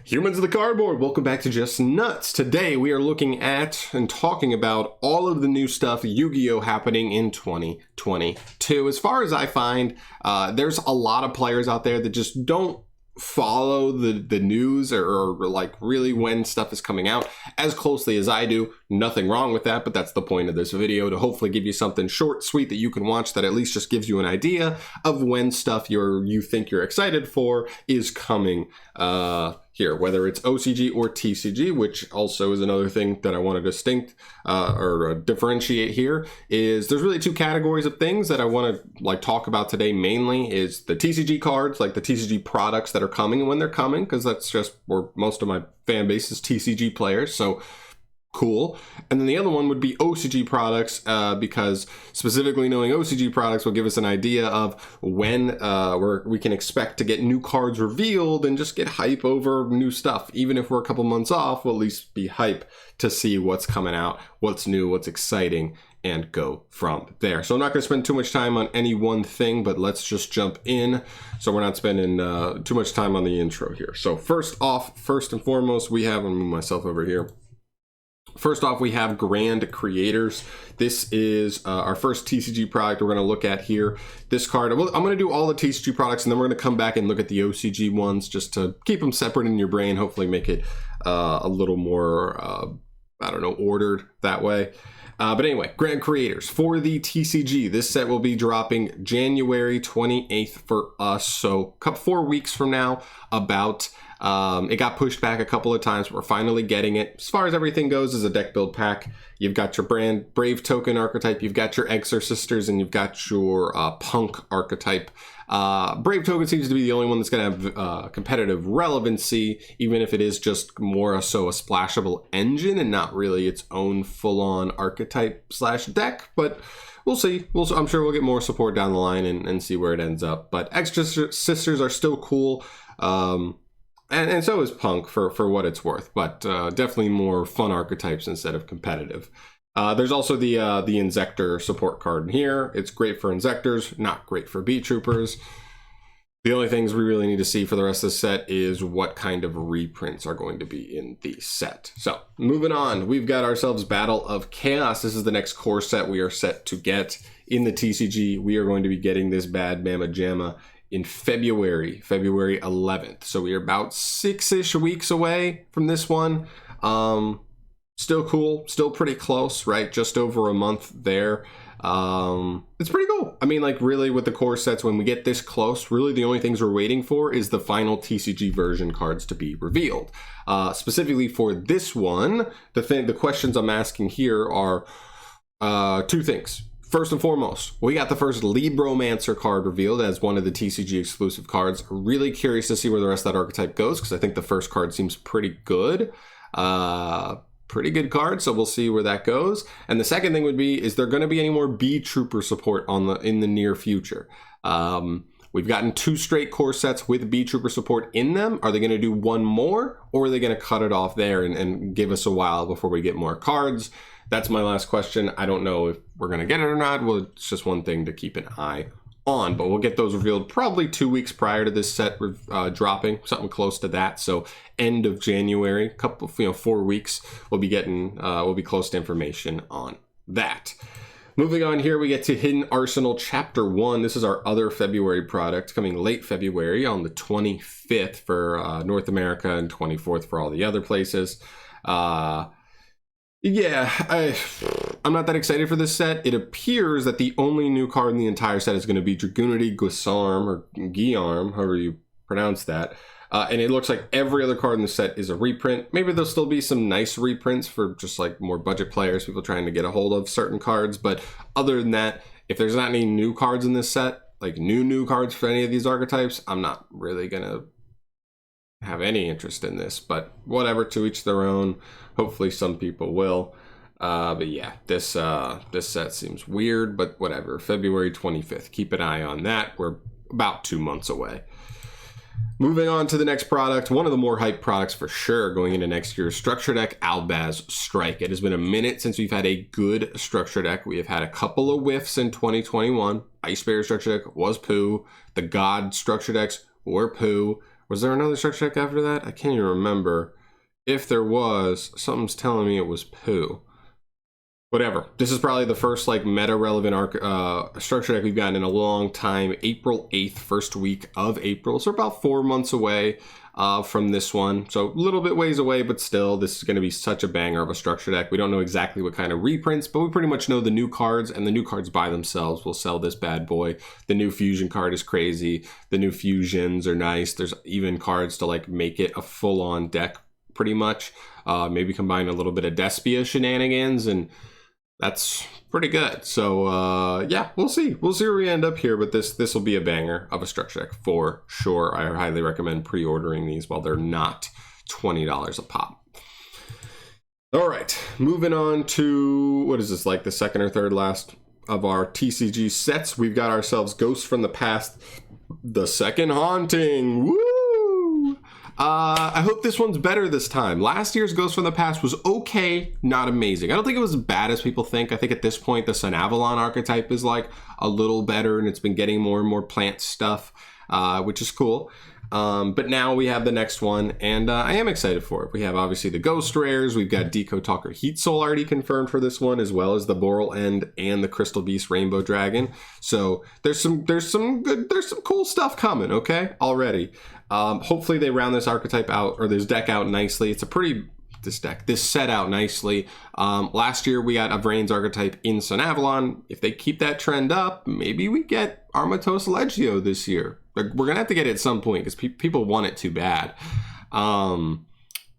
Humans of the cardboard, welcome back to Just Nuts. Today we are looking at and talking about all of the new stuff Yu-Gi-Oh! Happening in 2022. As far as I find, there's a lot of players out there that just don't follow the news or like really when stuff is coming out as closely as I do. Nothing wrong with that, but that's the point of this video, to hopefully give you something short, sweet that you can watch that at least just gives you an idea of when stuff you think you're excited for is coming here, whether it's OCG or TCG, which also is another thing that I want to differentiate here. Is there's really two categories of things that I want to talk about today. Mainly is the TCG cards, like the TCG products that are coming and when they're coming, because that's just where most of my fan base is TCG players. So cool. And then the other one would be OCG products, because specifically knowing OCG products will give us an idea of when we can expect to get new cards revealed and just get hype over new stuff. Even if we're a couple months off, we'll at least be hype to see what's coming out, what's new, what's exciting, and go from there. So I'm not going to spend too much time on any one thing, but let's just jump in so we're not spending too much time on the intro here. So first and foremost, we have, I'll move myself over here. First off, we have Grand Creators. This is our first TCG product we're going to look at here. This card, I'm going to do all the TCG products, and then we're going to come back and look at the OCG ones just to keep them separate in your brain, hopefully make it a little more, ordered that way. But anyway, Grand Creators. For the TCG, this set will be dropping January 28th for us, so 4 weeks from now, about. It got pushed back a couple of times, but we're finally getting it. As far as everything goes, is a deck build pack. You've got your Brave Token archetype, you've got your Exorcisters, and you've got your Punk archetype. Brave Token seems to be the only one that's going to have competitive relevancy, even if it is just more so a splashable engine and not really its own full-on archetype / deck, but we'll see. I'm sure we'll get more support down the line and see where it ends up. But Exorcisters are still cool. And so is Punk for what it's worth, but definitely more fun archetypes instead of competitive. There's also the Inzektor support card in here. It's great for Inzektors, not great for Beat Troopers. The only things we really need to see for the rest of the set is what kind of reprints are going to be in the set. So moving on, we've got ourselves Battle of Chaos. This is the next core set we are set to get in the TCG. We are going to be getting this bad mamma jamma in February 11th. So we are about 6-ish weeks away from this one. Still cool, still pretty close, right? Just over a month there. It's pretty cool. I mean, really with the core sets, when we get this close, really the only things we're waiting for is the final TCG version cards to be revealed. Specifically for this one, the questions I'm asking here are two things. First and foremost, we got the first Libromancer card revealed as one of the TCG exclusive cards. Really curious to see where the rest of that archetype goes, because I think the first card seems pretty good. Pretty good card, so we'll see where that goes. And the second thing would be, is there going to be any more B Trooper support in the near future? We've gotten 2 straight core sets with B Trooper support in them. Are they going to do one more, or are they going to cut it off there and give us a while before we get more cards? That's my last question. I don't know if we're going to get it or not. Well, it's just one thing to keep an eye on, but we'll get those revealed probably 2 weeks prior to this set dropping, something close to that. So end of January, 4 weeks, we'll be close to information on that. Moving on here, we get to Hidden Arsenal Chapter 1. This is our other February product, coming late February on the 25th for North America and 24th for all the other places. Yeah, I'm not that excited for this set. It appears that the only new card in the entire set is going to be Dragunity Guisarm, or Guiarm, however you pronounce that. And it looks like every other card in the set is a reprint. Maybe there'll still be some nice reprints for just more budget players, people trying to get a hold of certain cards. But other than that, if there's not any new cards in this set, new cards for any of these archetypes, I'm not really going to have any interest in this, but whatever, to each their own. Hopefully some people will. But yeah, this set seems weird, but whatever. February 25th. Keep an eye on that. We're about 2 months away. Moving on to the next product, one of the more hyped products for sure going into next year's structure deck, Albaz Strike. It has been a minute since we've had a good structure deck. We have had a couple of whiffs in 2021. Ice Bear structure deck was poo. The God structure decks were poo. Was there another structure deck after that? I can't even remember. If there was, something's telling me it was poo. Whatever. This is probably the first like meta relevant structure deck we've gotten in a long time. April 8th, first week of April. So about 4 months away from this one. So a little bit ways away, but still, this is going to be such a banger of a structure deck. We don't know exactly what kind of reprints, but we pretty much know the new cards, and the new cards by themselves will sell this bad boy. The new fusion card is crazy. The new fusions are nice. There's even cards to like make it a full-on deck pretty much. Maybe combine a little bit of Despia shenanigans, and that's pretty good. So yeah, we'll see where we end up here, but this will be a banger of a structure deck for sure. I highly recommend pre-ordering these while they're not $20 a pop. All right, moving on to, what is this, like the second or third last of our TCG sets? We've got ourselves Ghosts from the Past, the Second Haunting. Woo! I hope this one's better this time. Last year's Ghost from the Past was okay, not amazing. I don't think it was as bad as people think. I think at this point, the Sun Avalon archetype is like a little better, and it's been getting more and more plant stuff, which is cool. But now we have the next one, and I am excited for it. We have obviously the Ghost Rares. We've got Deco Talker Heat Soul already confirmed for this one, as well as the Boral End and the Crystal Beast Rainbow Dragon. So there's some cool stuff coming, okay, already. Hopefully they round this archetype out, or this deck out nicely. It's a pretty, this set out nicely. Last year we got a Vrain's archetype in Sun Avalon. If they keep that trend up, maybe we get Armatos Legio this year. We're gonna have to get it at some point because people want it too bad. And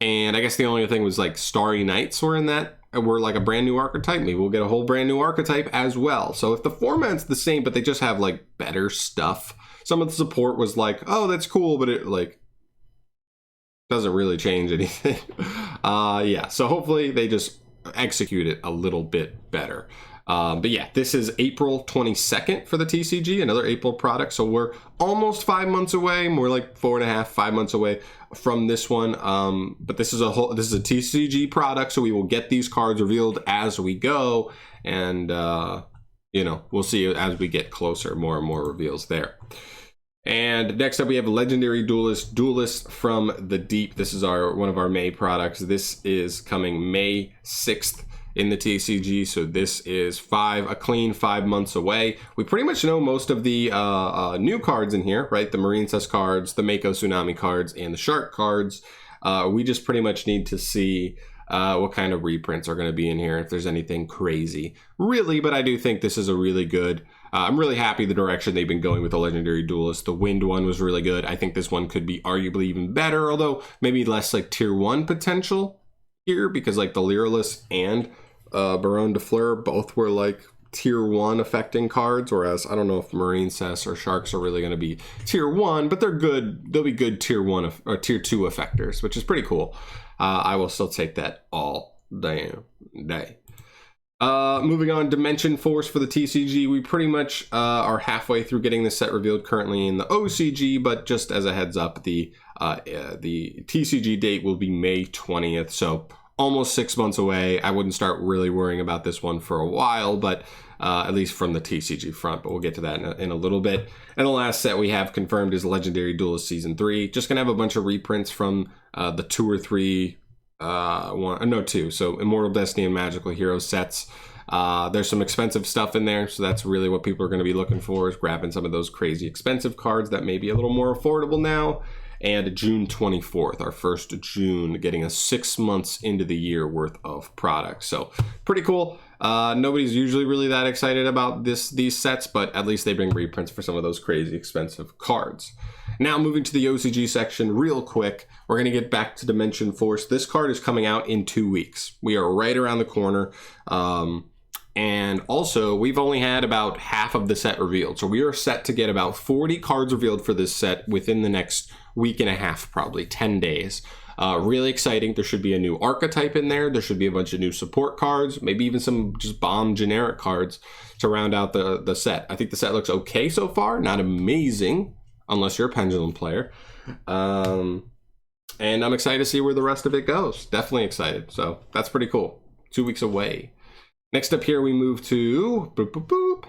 I guess the only thing was like Starry Nights were in that. We're like a brand new archetype. Maybe we'll get a whole brand new archetype as well. So if the format's the same, but they just have like better stuff. Some of the support was like, oh, that's cool, but it like doesn't really change anything. Yeah, so hopefully they just execute it a little bit better. But yeah, this is April 22nd for the TCG, another April product. So we're almost 5 months away, more like 4.5, 5 months away from this one. But this is a TCG product, so we will get these cards revealed as we go, and you know, we'll see as we get closer, more and more reveals there. And next up we have Legendary Duelist from the Deep. This is one of our May products. This is coming May 6th in the TCG, so this is a clean 5 months away. We pretty much know most of the new cards in here, right? The Marine Cess cards, the Mako Tsunami cards, and the Shark cards. We just pretty much need to see what kind of reprints are going to be in here, if there's anything crazy, really. But I do think this is a really good, I'm really happy the direction they've been going with the Legendary Duelist. The Wind one was really good. I think this one could be arguably even better, although maybe less like tier 1 potential here, because like the Lyrillus and Baron de Fleur both were like tier 1 affecting cards, whereas I don't know if Marine Cess or Sharks are really going to be tier 1, but they're good. They'll be good tier 1 or tier 2 effectors, which is pretty cool. I will still take that all damn day. Moving on, Dimension Force for the TCG. We pretty much are halfway through getting this set revealed currently in the OCG, but just as a heads up, the TCG date will be May 20th, so almost 6 months away. I wouldn't start really worrying about this one for a while, but at least from the TCG front, but we'll get to that in a little bit. And the last set we have confirmed is Legendary Duelist Season 3. Just gonna have a bunch of reprints from the 2 or 3, two, so Immortal Destiny and Magical Hero sets. There's some expensive stuff in there, so that's really what people are going to be looking for, is grabbing some of those crazy expensive cards that may be a little more affordable now. And June 24th, our first June, getting us 6 months into the year worth of products. So pretty cool. Nobody's usually really that excited about these sets, but at least they bring reprints for some of those crazy expensive cards. Now moving to the OCG section real quick, we're going to get back to Dimension Force. This card is coming out in 2 weeks. We are right around the corner. And also, we've only had about half of the set revealed. So we are set to get about 40 cards revealed for this set within the next week and a half, probably 10 days. Really exciting. There should be a new archetype in there. There should be a bunch of new support cards, maybe even some just bomb generic cards to round out the set. I think the set looks okay so far. Not amazing, unless you're a Pendulum player. And I'm excited to see where the rest of it goes. Definitely excited. So that's pretty cool. 2 weeks away. Next up here, we move to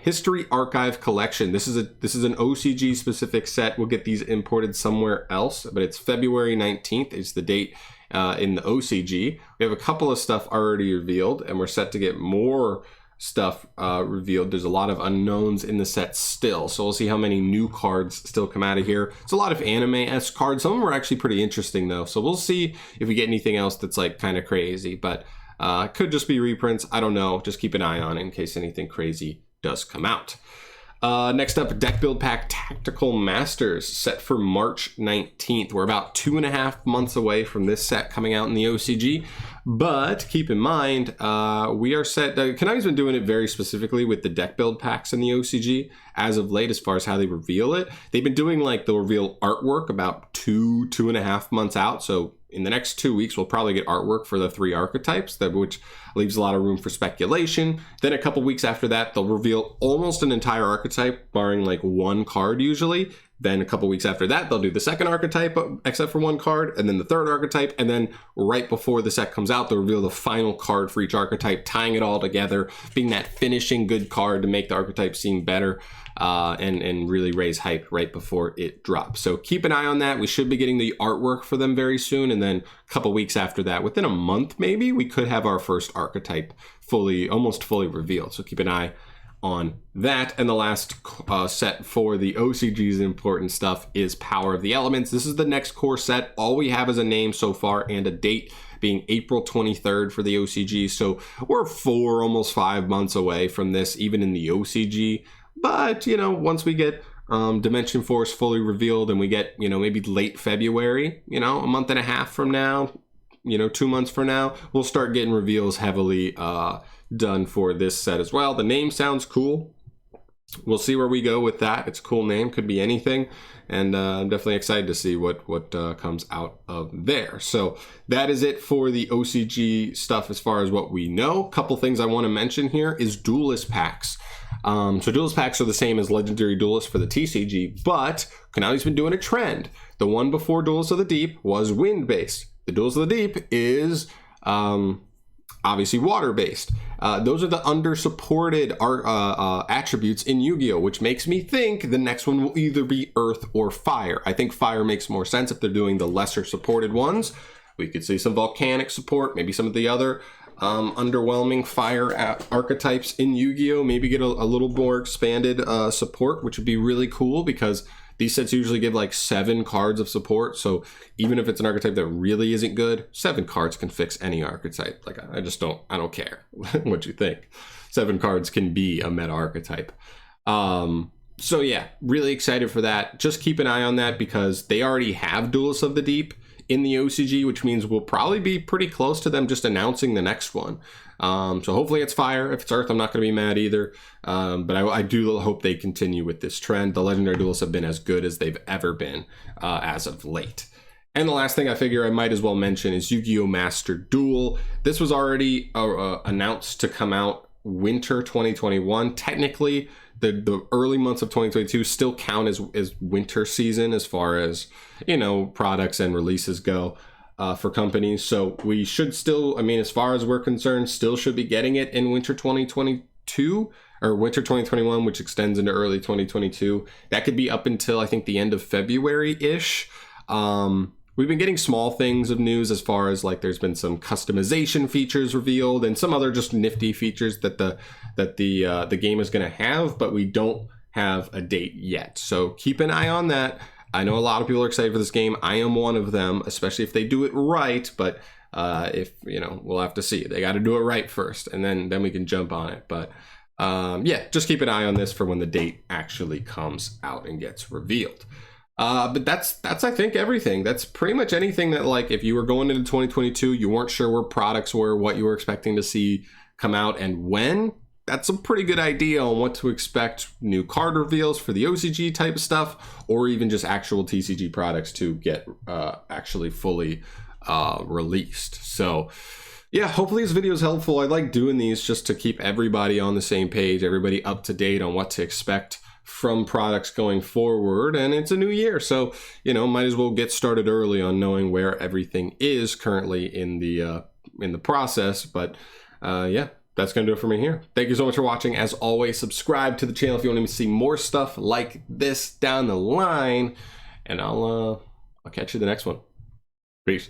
History Archive Collection. This is an OCG specific set. We'll get these imported somewhere else, but it's February 19th is the date in the OCG. We have a couple of stuff already revealed, and we're set to get more stuff revealed. There's a lot of unknowns in the set still, so we'll see how many new cards still come out of here. It's a lot of anime-esque cards. Some of them are actually pretty interesting though, so we'll see if we get anything else that's like kind of crazy, but could just be reprints. I don't know. Just keep an eye on it in case anything crazy does come out. Next up, Deck Build Pack Tactical Masters, set for March 19th. We're about 2.5 months away from this set coming out in the OCG, but keep in mind, we are set. Konami's been doing it very specifically with the deck build packs in the OCG as of late, as far as how they reveal it. They've been doing like the reveal artwork about 2.5 months out, so in the next 2 weeks, we'll probably get artwork for the 3 archetypes, which leaves a lot of room for speculation. Then a couple weeks after that, they'll reveal almost an entire archetype, barring like 1 card usually. Then a couple weeks after that, they'll do the 2nd archetype, except for 1 card, and then the 3rd archetype. And then right before the set comes out, they'll reveal the final card for each archetype, tying it all together, being that finishing good card to make the archetype seem better. And really raise hype right before it drops. So keep an eye on that. We should be getting the artwork for them very soon, and then a couple weeks after that, within a month maybe, we could have our first archetype almost fully revealed. So keep an eye on that. And the last set for the OCG's important stuff is Power of the Elements. This is the next core set. All we have is a name so far and a date, being April 23rd for the OCG. So we're 4, almost 5 months away from this, even in the OCG. But, you know, once we get Dimension Force fully revealed and we get, you know, maybe late February, you know, a month and a half from now, you know, 2 months from now, we'll start getting reveals heavily done for this set as well. The name sounds cool. We'll see where we go with that. It's a cool name, could be anything. And I'm definitely excited to see what comes out of there. So that is it for the OCG stuff as far as what we know. Couple things I want to mention here is Duelist packs. So Duelist packs are the same as Legendary Duelist for the TCG, but Konami's been doing a trend. The one before Duelist of the Deep was wind-based. The Duelist of the Deep is obviously water-based. Those are the under-supported attributes in Yu-Gi-Oh!, which makes me think the next one will either be Earth or Fire. I think Fire makes more sense if they're doing the lesser supported ones. We could see some volcanic support, maybe some of the other underwhelming fire archetypes in Yu-Gi-Oh! Maybe get a little more expanded support, which would be really cool, because these sets usually give like 7 cards of support. So even if it's an archetype that really isn't good, 7 cards can fix any archetype. Like, I don't care what you think. 7 cards can be a meta archetype. So yeah, really excited for that. Just keep an eye on that, because they already have Duelists of the Deep in the OCG, which means we'll probably be pretty close to them just announcing the next one. So hopefully it's Fire. If it's Earth, I'm not going to be mad either. But I do hope they continue with this trend. The Legendary Duelists have been as good as they've ever been as of late. And the last thing I figure I might as well mention is Yu-Gi-Oh! Master Duel. This was already announced to come out winter 2021. Technically, the early months of 2022 still count as winter season as far as, you know, products and releases go for companies. So we should still, I mean, as far as we're concerned, still should be getting it in winter 2022 or winter 2021, which extends into early 2022. That could be up until I think the end of February-ish. We've been getting small things of news as far as like there's been some customization features revealed and some other just nifty features that the game is going to have, but we don't have a date yet. So keep an eye on that. I know a lot of people are excited for this game. I am one of them, especially if they do it right. But if, you know, we'll have to see. They got to do it right first, and then we can jump on it. But yeah, just keep an eye on this for when the date actually comes out and gets revealed. But that's I think everything. That's pretty much anything that, like, if you were going into 2022, you weren't sure where products were, what you were expecting to see come out and when. That's a pretty good idea on what to expect. New card reveals for the OCG type of stuff, or even just actual TCG products to get actually fully released. So yeah, hopefully this video is helpful. I like doing these just to keep everybody on the same page, everybody up to date on what to expect from products going forward. And it's a new year, so, you know, might as well get started early on knowing where everything is currently in the process. But yeah, that's going to do it for me here. Thank you so much for watching. As always, subscribe to the channel if you want to see more stuff like this down the line. And I'll catch you the next one. Peace.